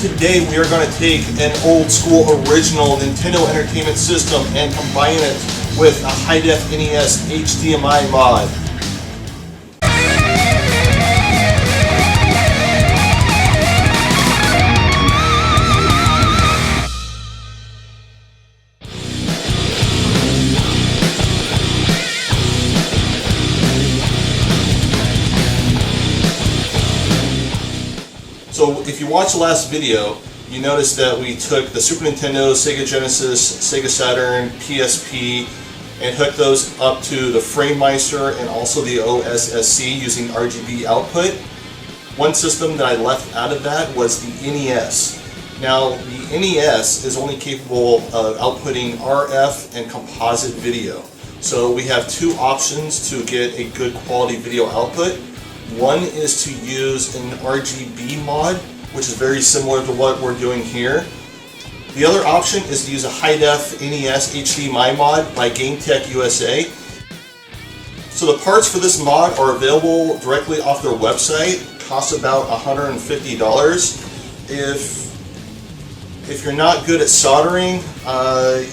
Today we are going to take an old school original Nintendo Entertainment System and combine it with a Hi-Def NES HDMI mod. So if you watched the last video, you noticed that we took the Super Nintendo, Sega Genesis, Sega Saturn, PSP, and hooked those up to the FrameMeister and also the OSSC using RGB output. One system that I left out of that was the NES. Now, the NES is only capable of outputting RF and composite video. So we have two options to get a good quality video output. One is to use an RGB mod, which is very similar to what we're doing here. The other option is to use a Hi-Def NES HDMI mod by GameTech USA. So the parts for this mod are available directly off their website. Costs about $150. If you're not good at soldering,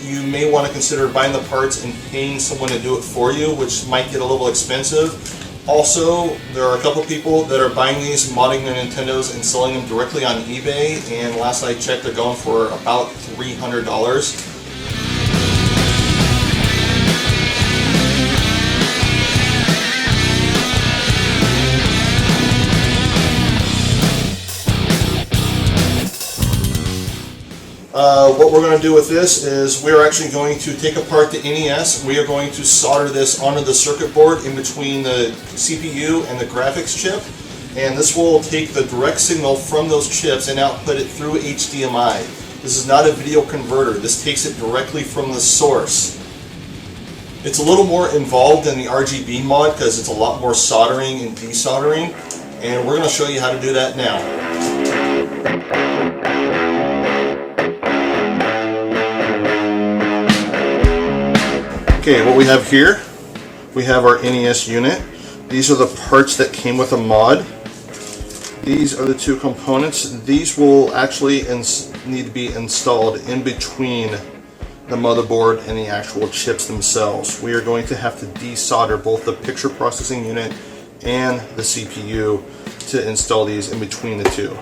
you may want to consider buying the parts and paying someone to do it for you, which might get a little expensive. Also, there are a couple people that are buying these, modding their Nintendos and selling them directly on eBay, and last I checked they're going for about $300. What we're going to do with this is we're actually going to take apart the NES. We are going to solder this onto the circuit board in between the CPU and the graphics chip, and this will take the direct signal from those chips and output it through HDMI. This is not a video converter. This takes it directly from the source. It's a little more involved than the RGB mod because it's a lot more soldering and desoldering, and we're going to show you how to do that now. Okay, what we have here, we have our NES unit. These are the parts that came with a mod. These are the two components. These will actually need to be installed in between the motherboard and the actual chips themselves. We are going to have to desolder both the picture processing unit and the CPU to install these in between the two.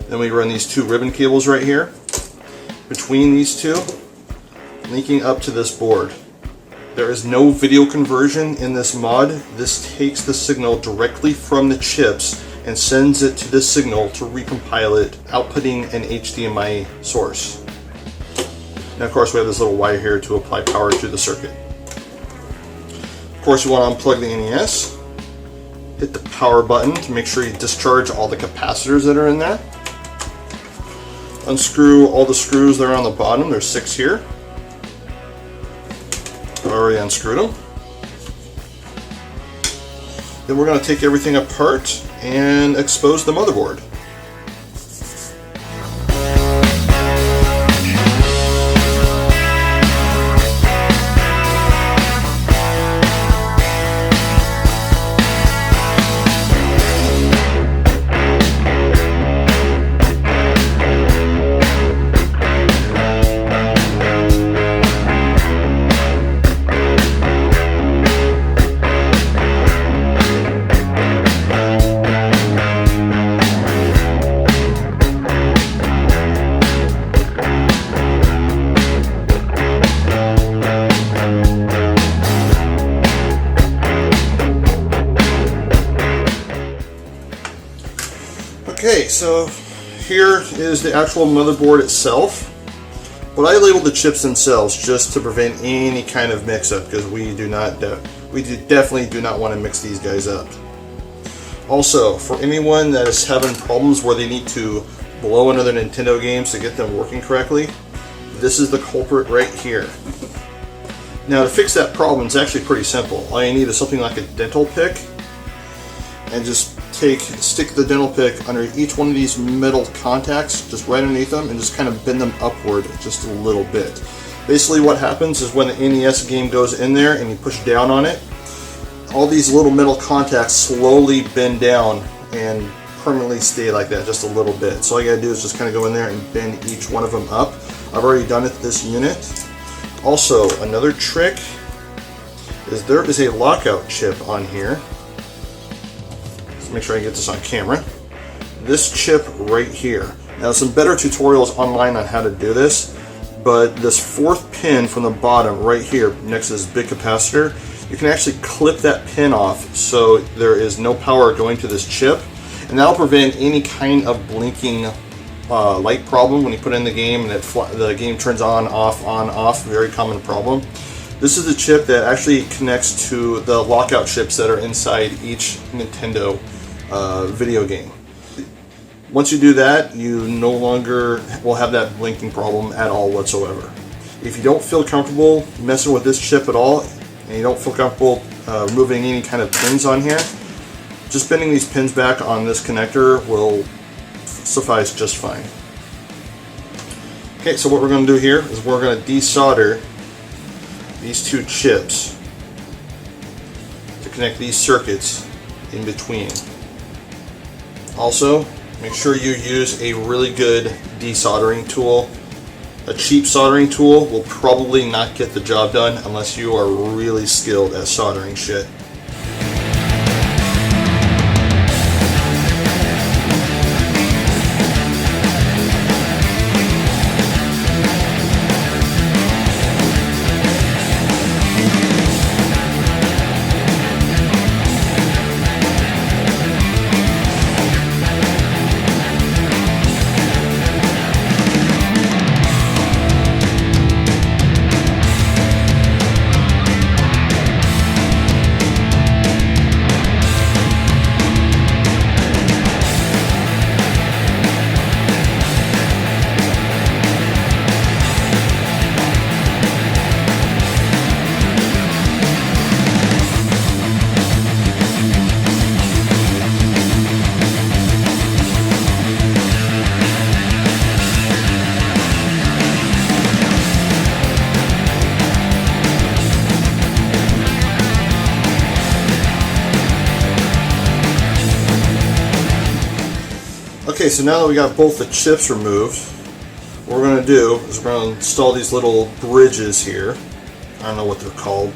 Then we run these two ribbon cables right here between these two, linking up to this board. There is no video conversion in this mod. This takes the signal directly from the chips and sends it to this signal to recompile it, outputting an HDMI source. Now, of course, we have this little wire here to apply power to the circuit. Of course, you want to unplug the NES, hit the power button to make sure you discharge all the capacitors that are in there. Unscrew all the screws that are on the bottom. There's 6 here. I've already unscrewed them. Then we're going to take everything apart and expose the motherboard. Okay, so here is the actual motherboard itself, but I labeled the chips themselves just to prevent any kind of mix-up because we definitely do not want to mix these guys up. Also, for anyone that is having problems where they need to blow another Nintendo games to get them working correctly, this is the culprit right here. Now, to fix that problem, it's actually pretty simple. All you need is something like a dental pick, and just stick the dental pick under each one of these metal contacts, just right underneath them, and just kind of bend them upward just a little bit. Basically what happens is when the NES game goes in there and you push down on it, all these little metal contacts slowly bend down and permanently stay like that just a little bit. So all you gotta do is just kind of go in there and bend each one of them up. I've already done it this unit. Also, another trick is there is a lockout chip on here. Let's make sure I get this on camera. This chip right here. Now, some better tutorials online on how to do this, but this fourth pin from the bottom right here next to this big capacitor, you can actually clip that pin off so there is no power going to this chip, and that'll prevent any kind of blinking light problem when you put it in the game and the game turns on, off, very common problem. This is a chip that actually connects to the lockout chips that are inside each Nintendo video game. Once you do that, you no longer will have that blinking problem at all whatsoever. If you don't feel comfortable messing with this chip at all, and you don't feel comfortable removing any kind of pins on here, just bending these pins back on this connector will suffice just fine. Okay, so what we're going to do here is we're going to desolder these two chips to connect these circuits in between. Also, make sure you use a really good desoldering tool. A cheap soldering tool will probably not get the job done unless you are really skilled at soldering shit. Okay, so now that we got both the chips removed, what we're going to do is we're going to install these little bridges here. I don't know what they're called.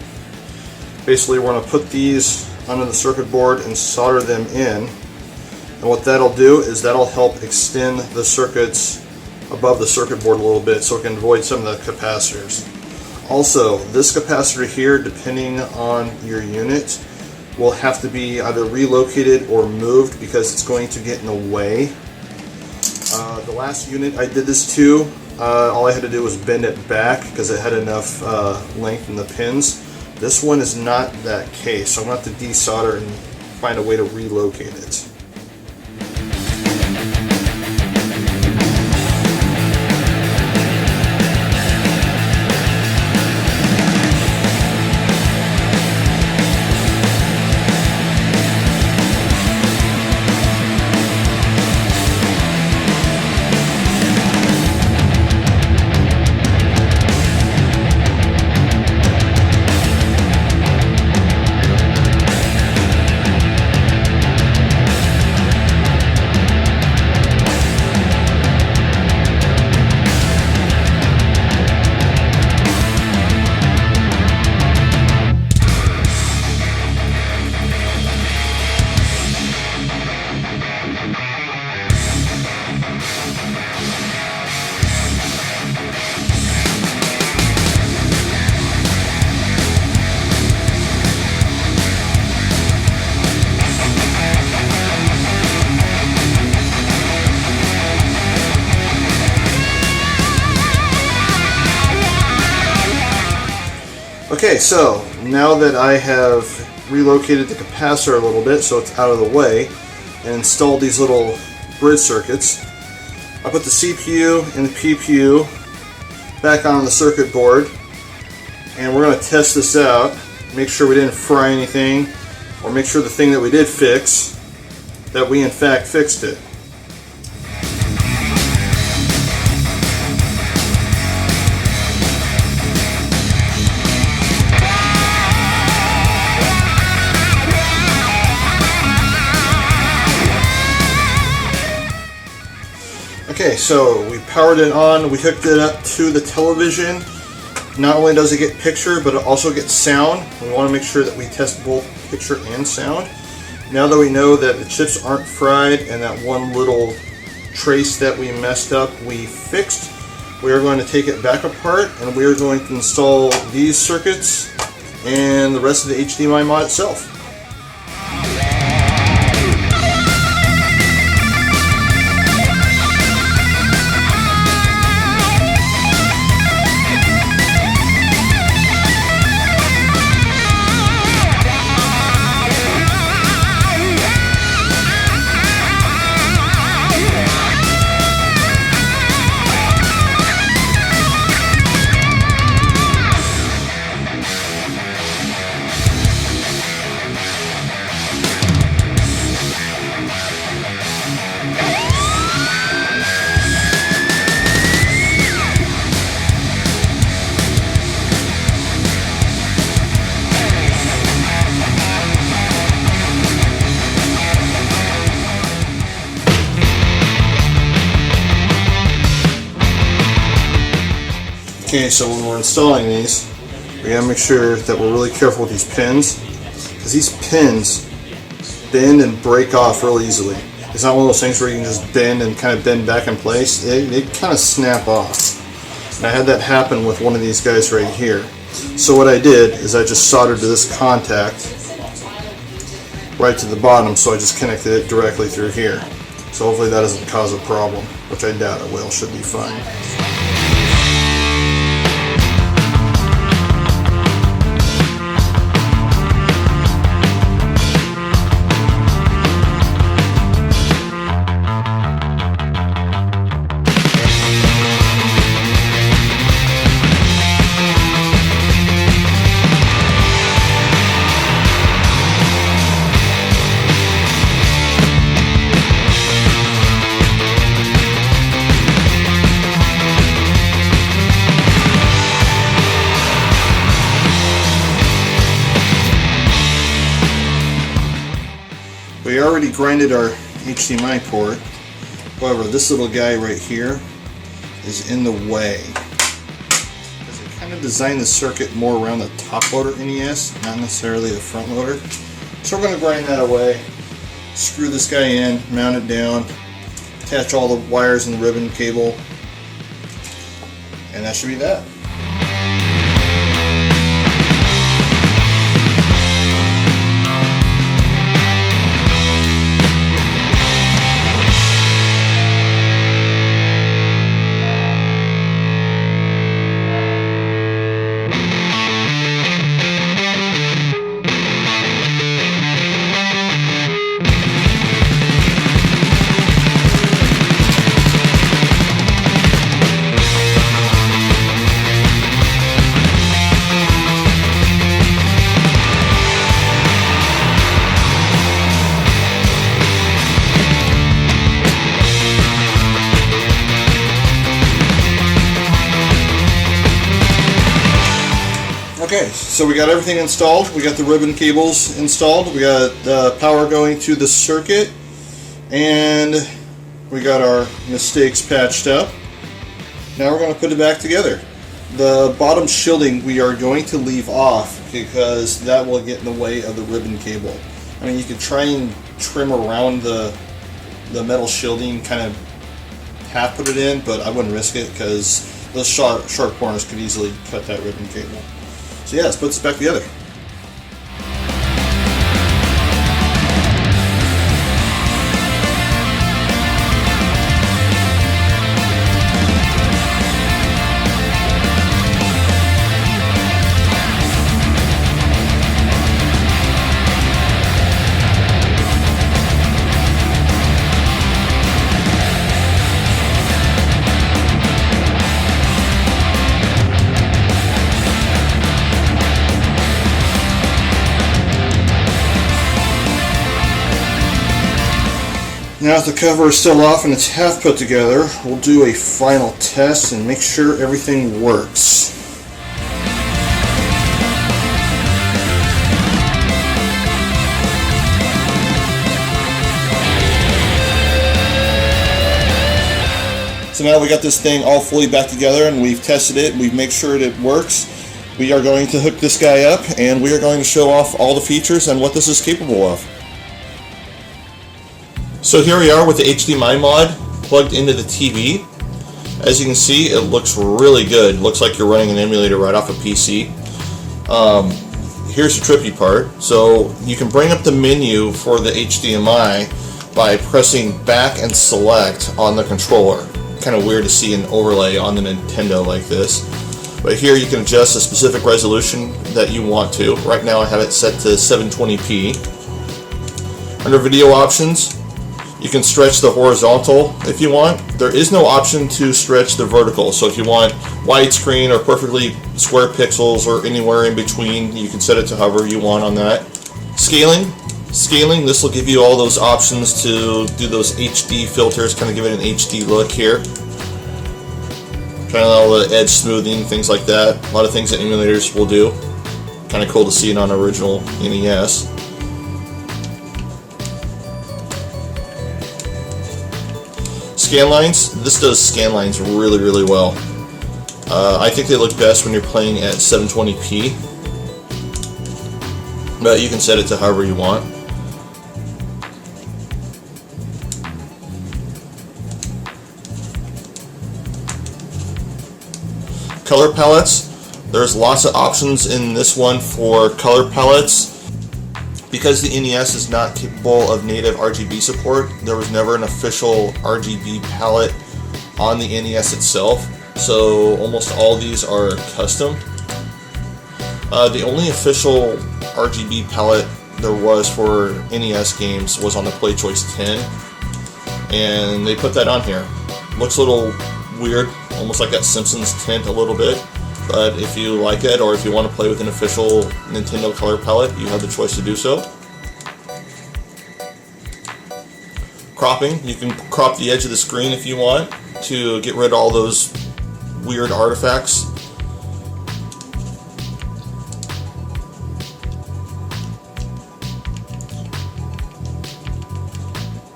Basically, we're going to put these onto the circuit board and solder them in. And what that'll do is that'll help extend the circuits above the circuit board a little bit so it can avoid some of the capacitors. Also, this capacitor here, depending on your unit, will have to be either relocated or moved because it's going to get in the way. The last unit I did this to, all I had to do was bend it back because it had enough length in the pins. This one is not that case, so I'm going to have to desolder and find a way to relocate it. Okay, so now that I have relocated the capacitor a little bit so it's out of the way and installed these little bridge circuits, I put the CPU and the PPU back on the circuit board, and we're going to test this out, make sure we didn't fry anything, or make sure the thing that we did fix, that we in fact fixed it. Okay, so we powered it on, we hooked it up to the television. Not only does it get picture, but it also gets sound. We want to make sure that we test both picture and sound. Now that we know that the chips aren't fried and that one little trace that we messed up we fixed, we are going to take it back apart and we are going to install these circuits and the rest of the HDMI mod itself. Okay, so when we're installing these, we gotta make sure that we're really careful with these pins, because these pins bend and break off real easily. It's not one of those things where you can just bend and kind of bend back in place. They kind of snap off. And I had that happen with one of these guys right here. So what I did is I just soldered to this contact right to the bottom, so I just connected it directly through here. So hopefully that doesn't cause a problem, which I doubt it will. Should be fine. We already grinded our HDMI port. However, this little guy right here is in the way. Because I kind of designed the circuit more around the top loader NES, not necessarily the front loader. So we're going to grind that away, screw this guy in, mount it down, attach all the wires and the ribbon cable, and that should be that. Okay, so we got everything installed. We got the ribbon cables installed. We got the power going to the circuit, and we got our mistakes patched up. Now we're going to put it back together. The bottom shielding we are going to leave off because that will get in the way of the ribbon cable. I mean, you could try and trim around the metal shielding, kind of half put it in, but I wouldn't risk it because those sharp corners could easily cut that ribbon cable. So yeah, let's put this back together. Now that the cover is still off and it's half put together, we'll do a final test and make sure everything works. So now we got this thing all fully back together and we've tested it, we've made sure it works. We are going to hook this guy up and we are going to show off all the features and what this is capable of. So here we are with the HDMI mod plugged into the TV. As you can see, it looks really good. It looks like you're running an emulator right off a PC. Here's the trippy part. So you can bring up the menu for the HDMI by pressing back and select on the controller. Kind of weird to see an overlay on the Nintendo like this. But here you can adjust a specific resolution that you want to. Right now I have it set to 720p. Under video options, you can stretch the horizontal if you want. There is no option to stretch the vertical, so if you want widescreen or perfectly square pixels or anywhere in between, you can set it to however you want on that. Scaling, this will give you all those options to do those HD filters, kind of give it an HD look here. Kind of all the edge smoothing, things like that. A lot of things that emulators will do. Kind of cool to see it on original NES. Scan lines, this does scan lines really, really well. I think they look best when you're playing at 720p, but you can set it to however you want. Color palettes, there's lots of options in this one for color palettes. Because the NES is not capable of native RGB support, there was never an official RGB palette on the NES itself, so almost all these are custom. The only official RGB palette there was for NES games was on the PlayChoice 10, and they put that on here. Looks a little weird, almost like that Simpsons tint a little bit. But if you like it, or if you want to play with an official Nintendo color palette, you have the choice to do so. Cropping, you can crop the edge of the screen if you want to get rid of all those weird artifacts.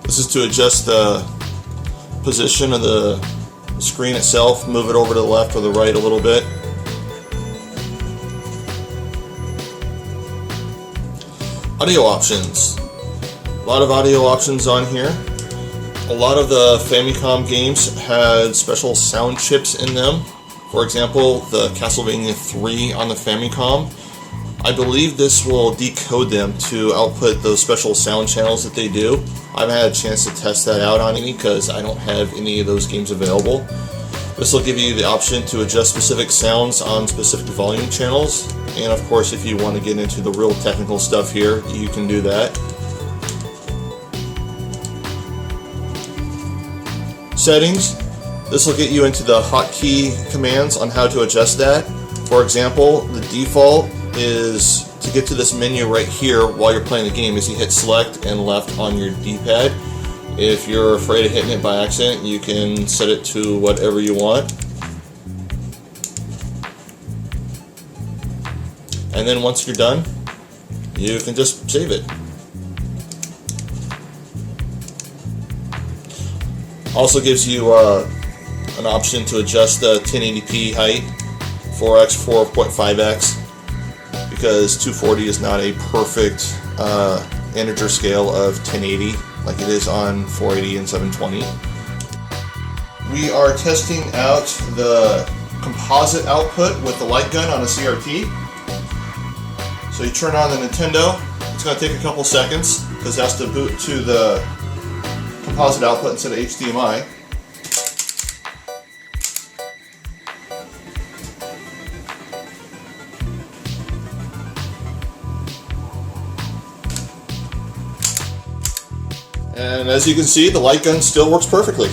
This is to adjust the position of the screen itself, move it over to the left or the right a little bit. Audio options. A lot of audio options on here. A lot of the Famicom games had special sound chips in them. For example, the Castlevania 3 on the Famicom. I believe this will decode them to output those special sound channels that they do. I haven't had a chance to test that out on any because I don't have any of those games available. This will give you the option to adjust specific sounds on specific volume channels. And of course, if you want to get into the real technical stuff here, you can do that. Settings. This will get you into the hotkey commands on how to adjust that. For example, the default is to get to this menu right here while you're playing the game is you hit select and left on your D-pad. If you're afraid of hitting it by accident, you can set it to whatever you want. And then once you're done, you can just save it. Also gives you an option to adjust the 1080p height, 4x, 4.5x, because 240 is not a perfect integer scale of 1080 like it is on 480 and 720. We are testing out the composite output with the light gun on a CRT. So you turn on the Nintendo. It's going to take a couple seconds because it has to boot to the composite output instead of HDMI. And as you can see, the light gun still works perfectly.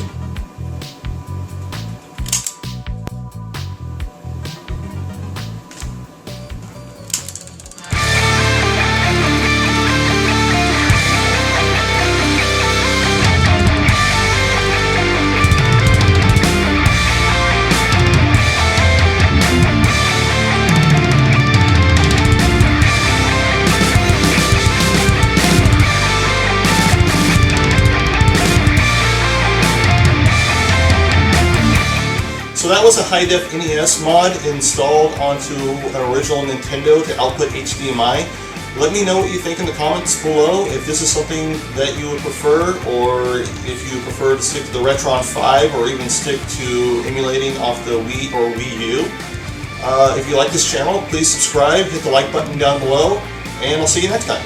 So that was a Hi-Def NES mod installed onto an original Nintendo to output HDMI. Let me know what you think in the comments below, if this is something that you would prefer, or if you prefer to stick to the Retron 5, or even stick to emulating off the Wii or Wii U. If you like this channel, please subscribe, hit the like button down below, and I'll see you next time.